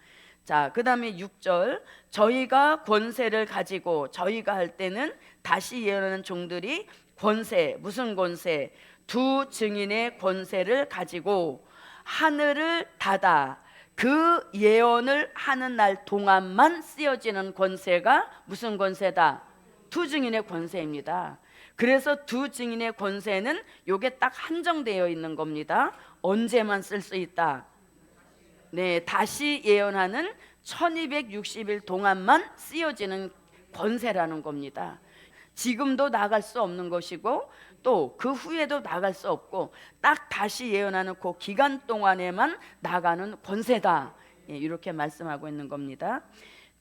자, 그 다음에 6절. 저희가 권세를 가지고, 저희가 할 때는 다시 예언하는 종들이 권세, 무슨 권세? 두 증인의 권세를 가지고 하늘을 닫아 그 예언을 하는 날 동안만 쓰여지는 권세가 무슨 권세다? 두 증인의 권세입니다. 그래서 두 증인의 권세는 요게 딱 한정되어 있는 겁니다. 언제만 쓸 수 있다? 네, 다시 예언하는 1260일 동안만 쓰여지는 권세라는 겁니다. 지금도 나갈 수 없는 것이고 또 그 후에도 나갈 수 없고 딱 다시 예언하는 그 기간 동안에만 나가는 권세다. 예, 이렇게 말씀하고 있는 겁니다.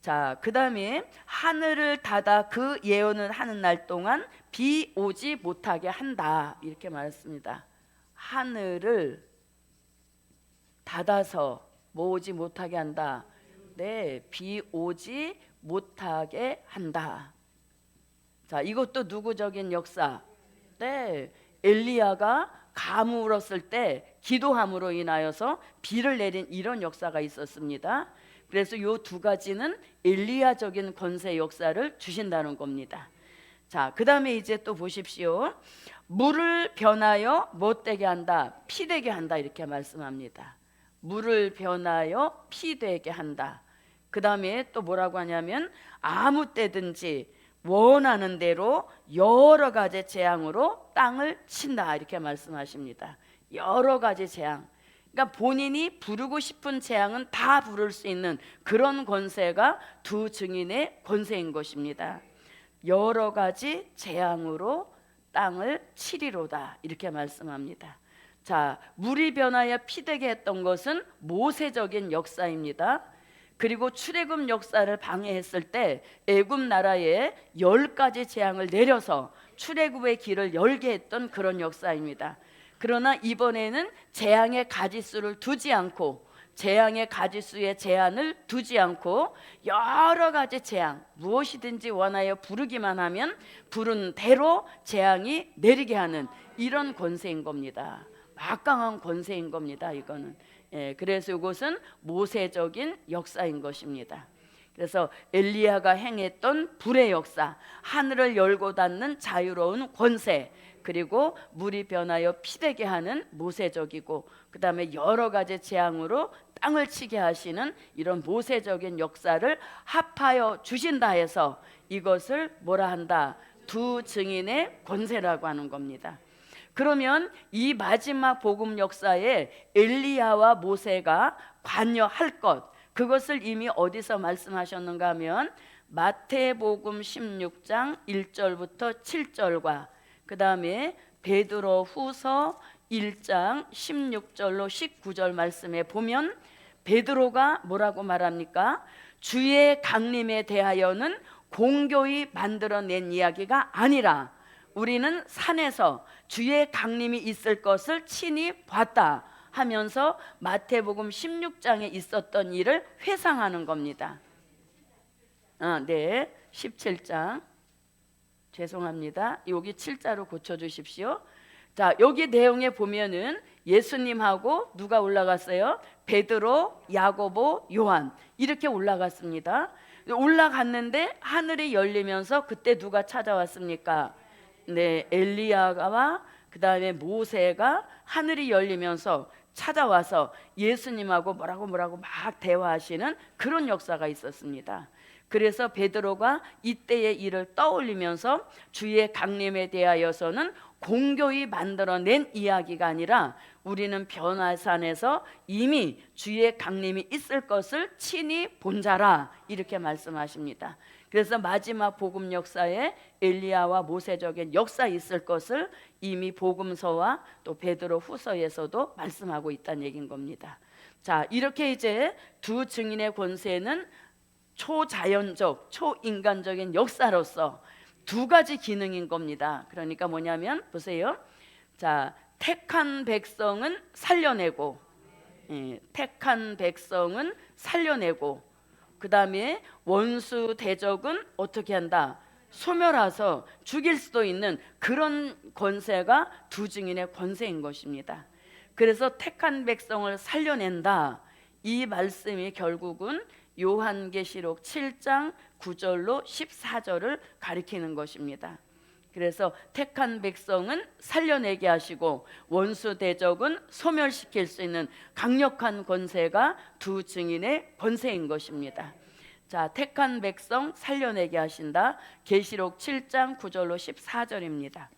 자, 그 다음에 하늘을 닫아 그 예언을 하는 날 동안 비 오지 못하게 한다. 이렇게 말했습니다. 하늘을 닫아서 뭐 오지 못하게 한다. 네, 비 오지 못하게 한다. 자, 이것도 누구적인 역사? 네, 엘리야가 가물었을 때 기도함으로 인하여서 비를 내린 이런 역사가 있었습니다. 그래서 요 두 가지는 엘리야적인 권세 역사를 주신다는 겁니다. 자, 그 다음에 이제 또 보십시오. 물을 변하여 못되게 한다, 피되게 한다 이렇게 말씀합니다. 물을 변하여 피되게 한다. 그 다음에 또 뭐라고 하냐면 아무 때든지 원하는 대로 여러 가지 재앙으로 땅을 친다 이렇게 말씀하십니다. 여러 가지 재앙, 그러니까 본인이 부르고 싶은 재앙은 다 부를 수 있는 그런 권세가 두 증인의 권세인 것입니다. 여러 가지 재앙으로 땅을 치리로다 이렇게 말씀합니다. 자, 물이 변하여 피되게 했던 것은 모세적인 역사입니다. 그리고 출애굽 역사를 방해했을 때 애굽 나라에 10가지 재앙을 내려서 출애굽의 길을 열게 했던 그런 역사입니다. 그러나 이번에는 재앙의 가지수를 두지 않고, 재앙의 가지수의 제한을 두지 않고 여러 가지 재앙, 무엇이든지 원하여 부르기만 하면 부른 대로 재앙이 내리게 하는 이런 권세인 겁니다. 막강한 권세인 겁니다. 이거는. 예, 그래서 이것은 모세적인 역사인 것입니다. 그래서 엘리야가 행했던 불의 역사, 하늘을 열고 닫는 자유로운 권세, 그리고 물이 변하여 피되게 하는 모세적이고, 그 다음에 여러 가지 재앙으로 땅을 치게 하시는 이런 모세적인 역사를 합하여 주신다 해서 이것을 뭐라 한다? 두 증인의 권세라고 하는 겁니다. 그러면 이 마지막 복음 역사에 엘리야와 모세가 관여할 것, 그것을 이미 어디서 말씀하셨는가 하면 마태복음 16장 1절부터 7절과 그 다음에 베드로 후서 1장 16절로 19절 말씀에 보면 베드로가 뭐라고 말합니까? 주의 강림에 대하여는 공교히 만들어낸 이야기가 아니라 우리는 산에서 주의 강림이 있을 것을 친히 봤다 하면서 마태복음 16장에 있었던 일을 회상하는 겁니다. 네, 17장 죄송합니다. 여기 7자로 고쳐주십시오. 자, 여기 내용에 보면은 예수님하고 누가 올라갔어요? 베드로, 야고보, 요한 이렇게 올라갔습니다. 올라갔는데 하늘이 열리면서 그때 누가 찾아왔습니까? 네, 엘리야가 그 다음에 모세가 하늘이 열리면서 찾아와서 예수님하고 뭐라고 막 대화하시는 그런 역사가 있었습니다. 그래서 베드로가 이때의 일을 떠올리면서 주의 강림에 대하여서는 공교히 만들어낸 이야기가 아니라 우리는 변화산에서 이미 주의 강림이 있을 것을 친히 본 자라 이렇게 말씀하십니다. 그래서 마지막 복음 역사에 엘리야와 모세적인 역사 있을 것을 이미 복음서와 또 베드로 후서에서도 말씀하고 있다는 얘기인 겁니다. 자, 이렇게 이제 두 증인의 권세는 초자연적, 초인간적인 역사로서 두 가지 기능인 겁니다. 그러니까 뭐냐면 보세요. 자, 택한 백성은 살려내고, 택한 백성은 살려내고, 그 다음에 원수 대적은 어떻게 한다? 소멸해서 죽일 수도 있는 그런 권세가 두 증인의 권세인 것입니다. 그래서 택한 백성을 살려낸다. 이 말씀이 결국은 요한계시록 7장 9절로 14절을 가리키는 것입니다. 그래서 택한 백성은 살려내게 하시고 원수 대적은 소멸시킬 수 있는 강력한 권세가 두 증인의 권세인 것입니다. 자, 택한 백성 살려내게 하신다. 계시록 7장 9절로 14절입니다.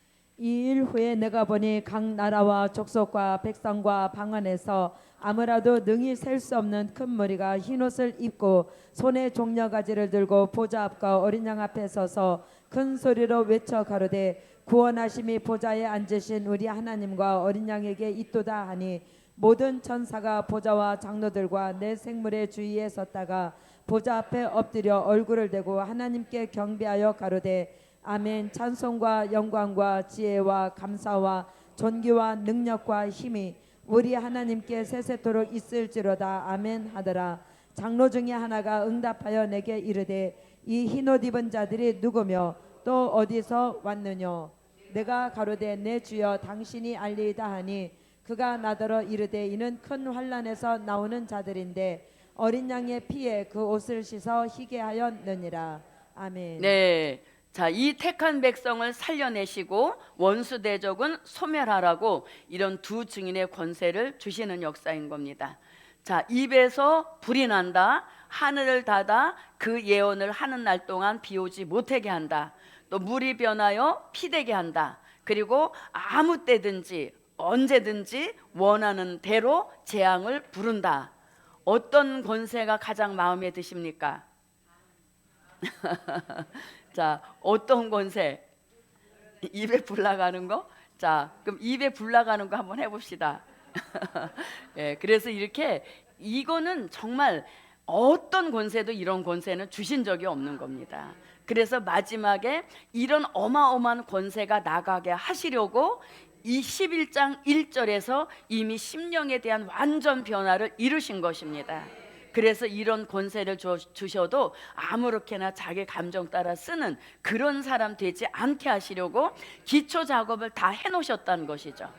이 일 후에 내가 보니 각 나라와 족속과 백성과 방언에서 아무라도 능히 셀 수 없는 큰 무리가 흰옷을 입고 손에 종려가지를 들고 보좌 앞과 어린 양 앞에 서서 큰 소리로 외쳐 가로되 구원하심이 보좌에 앉으신 우리 하나님과 어린 양에게 있도다 하니 모든 천사가 보좌와 장로들과 내 생물의 주위에 섰다가 보좌 앞에 엎드려 얼굴을 대고 하나님께 경배하여 가로되 아멘. 찬송과 영광과 지혜와 감사와 존귀와 능력과 힘이 우리 하나님께 세세토록 있을지로다. 아멘 하더라. 장로 중에 하나가 응답하여 내게 이르되 이 흰옷 입은 자들이 누구며 또 어디서 왔느뇨? 내가 가로되 내 주여 당신이 알리이다 하니 그가 나더러 이르되 이는 큰 환난에서 나오는 자들인데 어린 양의 피에 그 옷을 씻어 희게 하였느니라. 아멘. 네. 자, 이 택한 백성을 살려내시고 원수 대적은 소멸하라고 이런 두 증인의 권세를 주시는 역사인 겁니다. 자, 입에서 불이 난다. 하늘을 닫아 그 예언을 하는 날 동안 비 오지 못하게 한다. 또 물이 변하여 피되게 한다. 그리고 아무 때든지 언제든지 원하는 대로 재앙을 부른다. 어떤 권세가 가장 마음에 드십니까? 자, 어떤 권세? 입에 불 나가는 거? 자, 그럼 입에 불 나가는 거 한번 해봅시다. 예, 그래서 이렇게 이거는 정말 어떤 권세도 이런 권세는 주신 적이 없는 겁니다. 그래서 마지막에 이런 어마어마한 권세가 나가게 하시려고 이 11장 1절에서 이미 심령에 대한 완전 변화를 이루신 것입니다. 그래서 이런 권세를 주셔도 아무렇게나 자기 감정 따라 쓰는 그런 사람 되지 않게 하시려고 기초 작업을 다 해놓으셨다는 것이죠.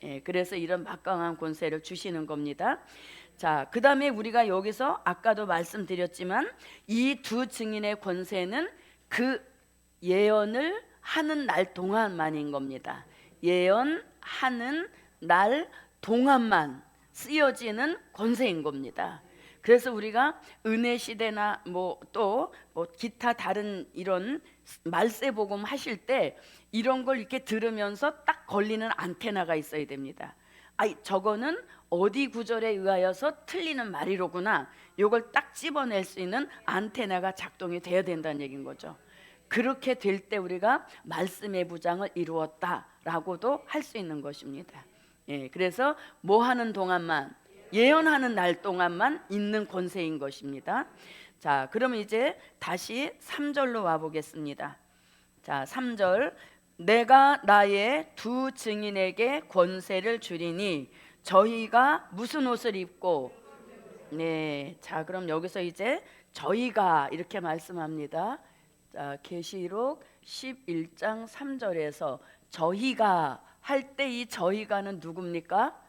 예, 그래서 이런 막강한 권세를 주시는 겁니다. 자, 그 다음에 우리가 여기서 아까도 말씀드렸지만 이 두 증인의 권세는 그 예언을 하는 날 동안만인 겁니다. 예언하는 날 동안만 쓰여지는 권세인 겁니다. 그래서 우리가 은혜 시대나 또 기타 다른 이런 말세 복음 하실 때 이런 걸 이렇게 들으면서 딱 걸리는 안테나가 있어야 됩니다. 저거는 어디 구절에 의하여서 틀리는 말이로구나. 이걸 딱 집어낼 수 있는 안테나가 작동이 돼야 된다는 얘기인 거죠. 그렇게 될 때 우리가 말씀의 부장을 이루었다라고도 할 수 있는 것입니다. 예, 그래서 뭐 하는 동안만, 예언하는 날 동안만 있는 권세인 것입니다. 자, 그러면 이제 다시 3절로 와 보겠습니다. 자, 3절. 내가 나의 두 증인에게 권세를 주리니 저희가 무슨 옷을 입고, 네, 자, 그럼 여기서 이제 저희가 이렇게 말씀합니다. 자, 계시록 11장 3절에서 저희가 할 때 이 저희가는 누굽니까?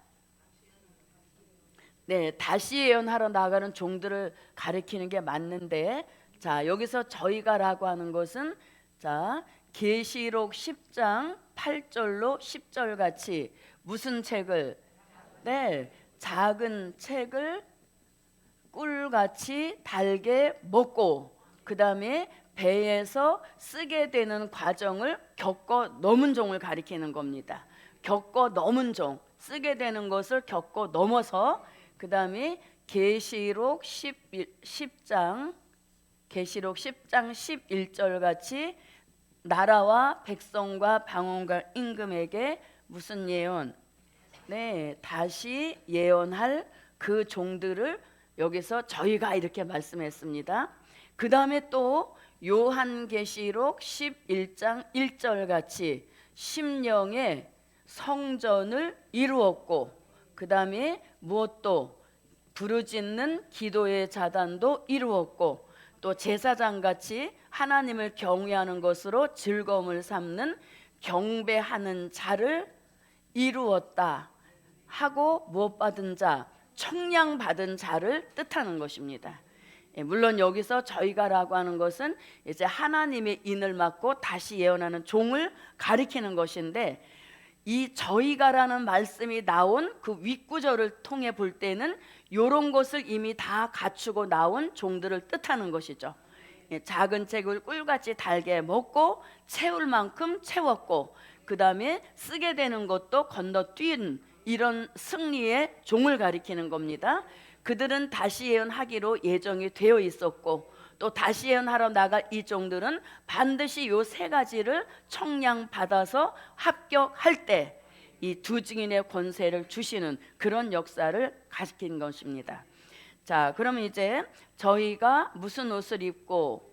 네, 다시 예언하러 나가는 종들을 가리키는 게 맞는데, 자, 여기서 저희가라고 하는 것은 자, 계시록 10장 8절로 10절 같이 무슨 책을, 네, 작은 책을 꿀같이 달게 먹고 그 다음에 배에서 쓰게 되는 과정을 겪어 넘은 종을 가리키는 겁니다. 겪어 넘은 종, 쓰게 되는 것을 겪어 넘어서 그 다음에 계시록 10장 11절 같이 나라와 백성과 방언과 임금에게 무슨 예언? 네, 다시 예언할 그 종들을 여기서 저희가 이렇게 말씀했습니다. 그 다음에 또 요한계시록 11장 1절 같이 심령의 성전을 이루었고 그 다음에 무엇도 부르짖는 기도의 자단도 이루었고 또 제사장같이 하나님을 경외하는 것으로 즐거움을 삼는 경배하는 자를 이루었다 하고 무엇 받은 자, 청량 받은 자를 뜻하는 것입니다. 물론 여기서 저희가라고 하는 것은 이제 하나님의 인을 맡고 다시 예언하는 종을 가리키는 것인데, 이 저희가라는 말씀이 나온 그 윗구절을 통해 볼 때는 이런 것을 이미 다 갖추고 나온 종들을 뜻하는 것이죠. 작은 책을 꿀같이 달게 먹고 채울 만큼 채웠고, 그 다음에 쓰게 되는 것도 건너뛴 이런 승리의 종을 가리키는 겁니다. 그들은 다시 예언하기로 예정이 되어 있었고, 또 다시 예언하러 나갈 이 종들은 반드시 요 세 가지를 청량받아서 합격할 때 이 두 증인의 권세를 주시는 그런 역사를 가리킨 것입니다. 자, 그러면 이제 저희가 무슨 옷을 입고,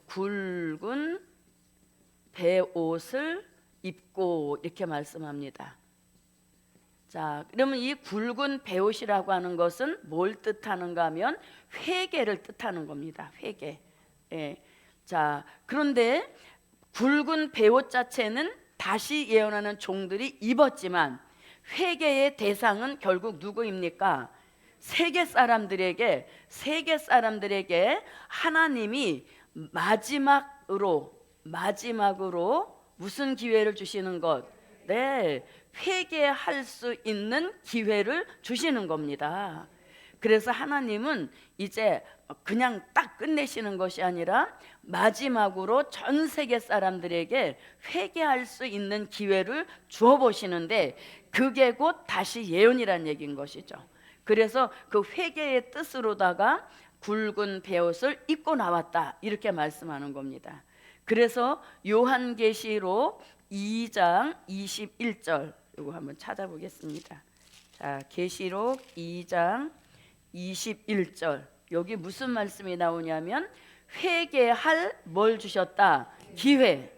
굵은 베옷을 입고 이렇게 말씀합니다. 자, 그러면 이 굵은 베옷이라고 하는 것은 뭘 뜻하는가 하면 회개를 뜻하는 겁니다. 회개. 자, 그런데 굵은 베옷 자체는 다시 예언하는 종들이 입었지만 회개의 대상은 결국 누구입니까? 세계 사람들에게 하나님이 마지막으로 무슨 기회를 주시는 것? 회개할 수 있는 기회를 주시는 겁니다. 그래서 하나님은 이제 그냥 딱 끝내시는 것이 아니라 마지막으로 전 세계 사람들에게 회개할 수 있는 기회를 주어 보시는데, 그게 곧 다시 예언이란 얘기인 것이죠. 그래서 그 회개의 뜻으로다가 굵은 베옷을 입고 나왔다 이렇게 말씀하는 겁니다. 그래서 요한계시록 2장 21절 이거 한번 찾아보겠습니다. 자, 계시록 2장 21절 여기 무슨 말씀이 나오냐면 회개할 뭘 주셨다? 기회.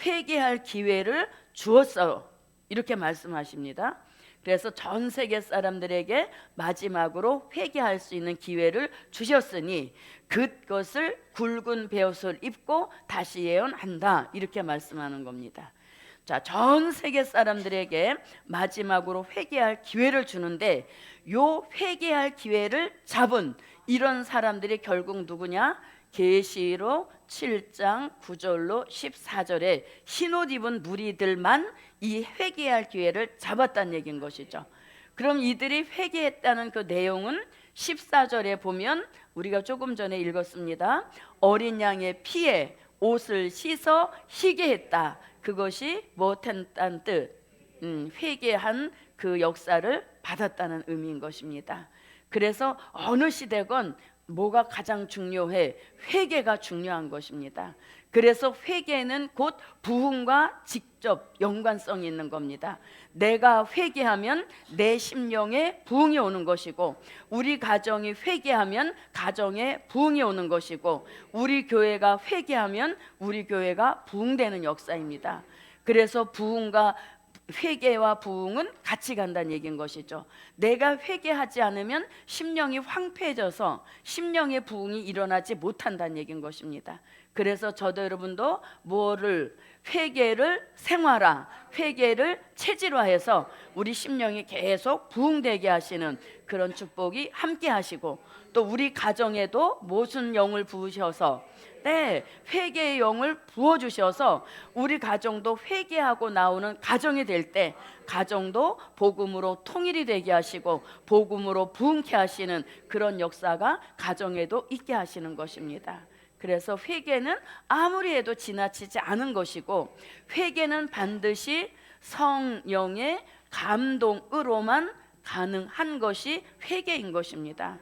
회개할 기회를 주었어 이렇게 말씀하십니다. 그래서 전 세계 사람들에게 마지막으로 회개할 수 있는 기회를 주셨으니 그것을 굵은 베옷을 입고 다시 예언한다 이렇게 말씀하는 겁니다. 자, 전 세계 사람들에게 마지막으로 회개할 기회를 주는데, 요 회개할 기회를 잡은 이런 사람들이 결국 누구냐? 계시록 7장 9절로 14절에 흰옷 입은 무리들만 이 회개할 기회를 잡았다는 얘기인 것이죠. 그럼 이들이 회개했다는 그 내용은 14절에 보면 우리가 조금 전에 읽었습니다. 어린 양의 피에 옷을 씻어 희게 했다. 그것이 못했다는 뜻, 회개한 그 역사를 받았다는 의미인 것입니다. 그래서 어느 시대건 뭐가 가장 중요해? 회개가 중요한 것입니다. 그래서 회개는 곧 부흥과 직접 연관성이 있는 겁니다. 내가 회개하면 내 심령에 부흥이 오는 것이고, 우리 가정이 회개하면 가정에 부흥이 오는 것이고, 우리 교회가 회개하면 우리 교회가 부흥되는 역사입니다. 그래서 부흥과 회개와 부흥은 같이 간다는 얘기인 것이죠. 내가 회개하지 않으면 심령이 황폐해져서 심령의 부흥이 일어나지 못한다는 얘기인 것입니다. 그래서 저도 여러분도 회개를 생활화, 회개를 체질화해서 우리 심령이 계속 부흥되게 하시는 그런 축복이 함께 하시고, 또 우리 가정에도 모순 영을 부으셔서 회개의 영을 부어주셔서 우리 가정도 회개하고 나오는 가정이 될 때 가정도 복음으로 통일이 되게 하시고 복음으로 부흥케 하시는 그런 역사가 가정에도 있게 하시는 것입니다. 그래서 회개는 아무리 해도 지나치지 않은 것이고, 회개는 반드시 성령의 감동으로만 가능한 것이 회개인 것입니다.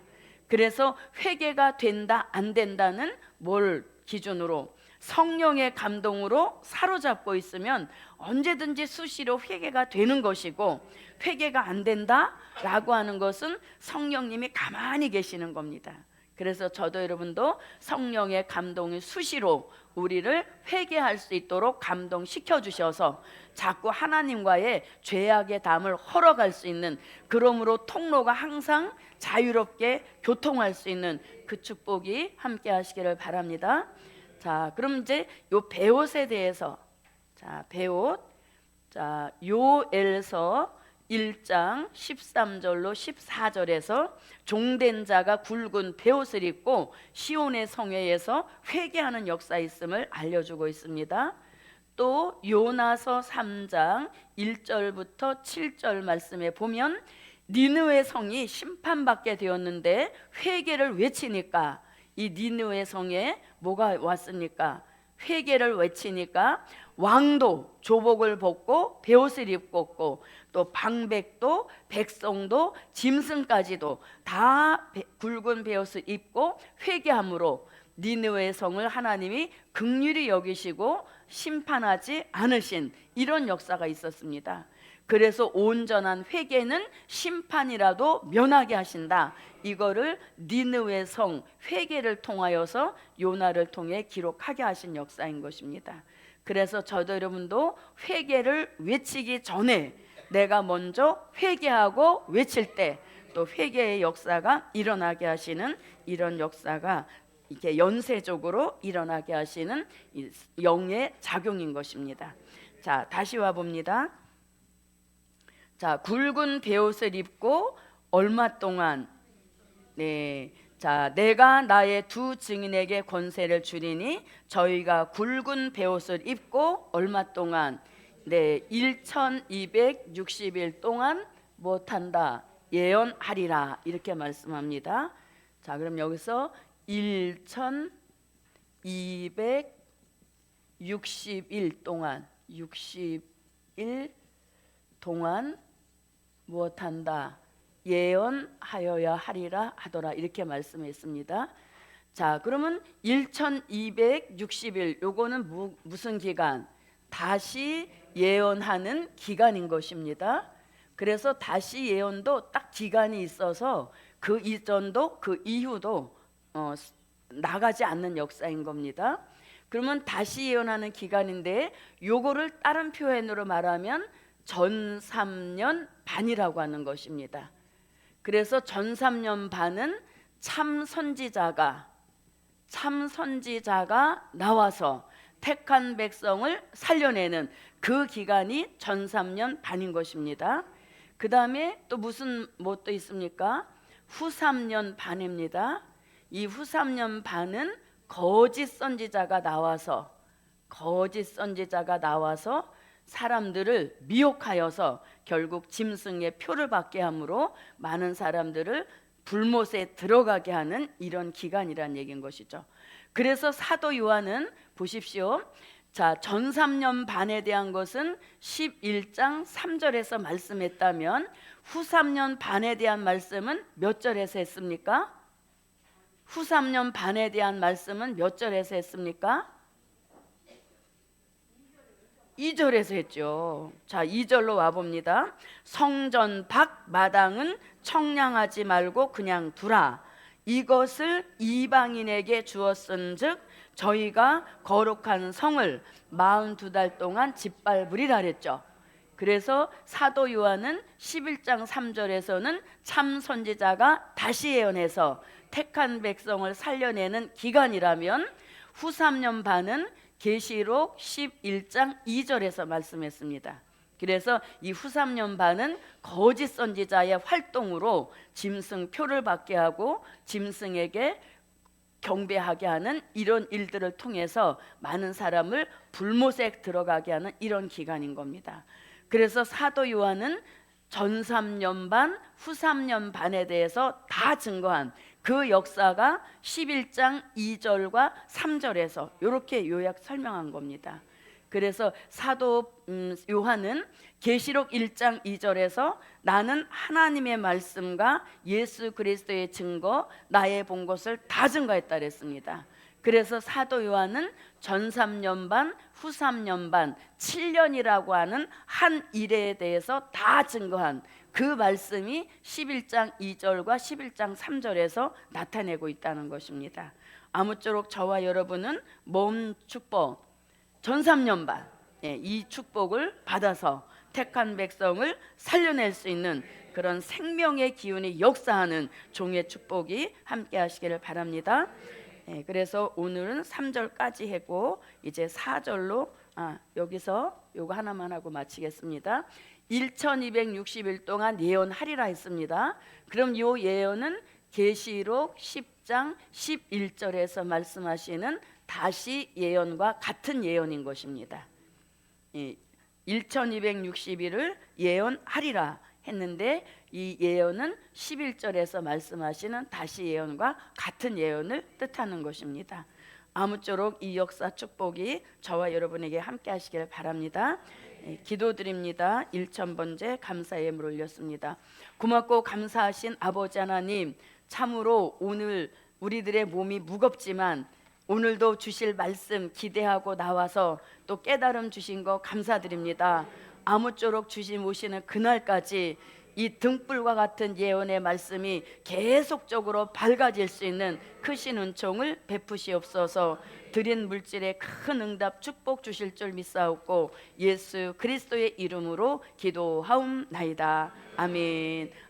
그래서 회개가 된다 안 된다는 뭘 기준으로? 성령의 감동으로 사로잡고 있으면 언제든지 수시로 회개가 되는 것이고, 회개가 안 된다라고 하는 것은 성령님이 가만히 계시는 겁니다. 그래서 저도 여러분도 성령의 감동이 수시로 우리를 회개할 수 있도록 감동시켜 주셔서 자꾸 하나님과의 죄악의 담을 헐어갈 수 있는, 그러므로 통로가 항상 자유롭게 교통할 수 있는 그 축복이 함께 하시기를 바랍니다. 자, 그럼 이제 요 베옷에 대해서, 자, 베옷, 자, 요엘서 1장 13절로 14절에서 종된 자가 굵은 베옷을 입고 시온의 성회에서 회개하는 역사 있음을 알려주고 있습니다. 또 요나서 3장 1절부터 7절 말씀에 보면 니느웨 성이 심판받게 되었는데 회개를 외치니까 이 니느웨 성에 뭐가 왔습니까? 회개를 외치니까 왕도 조복을 벗고 베옷을 입고 또 방백도 백성도 짐승까지도 다 굵은 베옷을 입고 회개함으로 니느웨 성을 하나님이 긍휼히 여기시고 심판하지 않으신 이런 역사가 있었습니다. 그래서 온전한 회개는 심판이라도 면하게 하신다. 이거를 니느웨 성 회개를 통하여서 요나를 통해 기록하게 하신 역사인 것입니다. 그래서 저도 여러분도 회개를 외치기 전에 내가 먼저 회개하고 외칠 때 또 회개의 역사가 일어나게 하시는 이런 역사가 이게 연쇄적으로 일어나게 하시는 영의 작용인 것입니다. 자, 다시 와 봅니다. 자, 굵은 베옷을 입고 얼마 동안 자, 내가 나의 두 증인에게 권세를 주리니 저희가 굵은 베옷을 입고 얼마 동안 1260일 동안 못한다 예언하리라 이렇게 말씀합니다. 자, 그럼 여기서 1260일 동안 60일 동안 무엇한다 예언하여야 하리라 하더라 이렇게 말씀했습니다. 자, 그러면 1260일 요거는 무슨 기간? 다시 예언하는 기간인 것입니다. 그래서 다시 예언도 딱 기간이 있어서 그 이전도 그 이후도 나가지 않는 역사인 겁니다. 그러면 다시 예언하는 기간인데 요거를 다른 표현으로 말하면 전 3년 반이라고 하는 것입니다. 그래서 전 3년 반은 참 선지자가 나와서 택한 백성을 살려내는 그 기간이 전 3년 반인 것입니다. 그 다음에 또 무슨 뭣도 있습니까? 후 3년 반입니다. 이 후 3년 반은 거짓 선지자가 나와서 사람들을 미혹하여서 결국 짐승의 표를 받게 함으로 많은 사람들을 불못에 들어가게 하는 이런 기간이란 얘기인 것이죠. 그래서 사도 요한은 보십시오. 자, 전 3년 반에 대한 것은 11장 3절에서 말씀했다면 후 3년 반에 대한 말씀은 몇 절에서 했습니까? 후 3년 반에 대한 말씀은 몇 절에서 했습니까? 2절에서 했죠. 자, 2절로 와봅니다. 성전 밖 마당은 청량하지 말고 그냥 두라. 이것을 이방인에게 주었은즉 저희가 거룩한 성을 42달 동안 짓밟으리라 그랬죠. 그래서 사도 요한은 11장 3절에서는 참 선지자가 다시 예언해서 택한 백성을 살려내는 기간이라면 후 3년 반은 계시록 11장 2절에서 말씀했습니다. 그래서 이 후 3년 반은 거짓 선지자의 활동으로 짐승 표를 받게 하고 짐승에게 경배하게 하는 이런 일들을 통해서 많은 사람을 불못에 들어가게 하는 이런 기간인 겁니다. 그래서 사도 요한은 전 3년 반, 후 3년 반에 대해서 다 증거한 그 역사가 11장 2절과 3절에서 이렇게 요약 설명한 겁니다. 그래서 사도 요한은 계시록 1장 2절에서 나는 하나님의 말씀과 예수 그리스도의 증거 나의 본 것을 다 증거했다 그랬습니다. 그래서 사도 요한은 전 3년 반, 후 3년 반, 7년이라고 하는 한 일에 대해서 다 증거한 그 말씀이 11장 2절과 11장 3절에서 나타내고 있다는 것입니다. 아무쪼록 저와 여러분은 몸 축복 전 3년 반, 이 축복을 받아서 택한 백성을 살려낼 수 있는 그런 생명의 기운이 역사하는 종의 축복이 함께 하시기를 바랍니다. 그래서 오늘은 3절까지 했고 이제 4절로 여기서 요거 하나만 하고 마치겠습니다. 1260일 동안 예언하리라 했습니다. 그럼 이 예언은 계시록 10장 11절에서 말씀하시는 다시 예언과 같은 예언인 것입니다. 1260일을 예언하리라 했는데 이 예언은 11절에서 말씀하시는 다시 예언과 같은 예언을 뜻하는 것입니다. 아무쪼록 이 역사 축복이 저와 여러분에게 함께 하시길 바랍니다. 기도드립니다. 1000번째 감사 예물 올렸습니다. 고맙고 감사하신 아버지 하나님, 참으로 오늘 우리들의 몸이 무겁지만 오늘도 주실 말씀 기대하고 나와서 또 깨달음 주신 거 감사드립니다. 아무쪼록 주님 오시는 그날까지 이 등불과 같은 예언의 말씀이 계속적으로 밝아질 수 있는 크신 은총을 베푸시옵소서. 드린 물질에 큰 응답 축복 주실 줄 믿사옵고 예수 그리스도의 이름으로 기도하옵나이다. 아멘.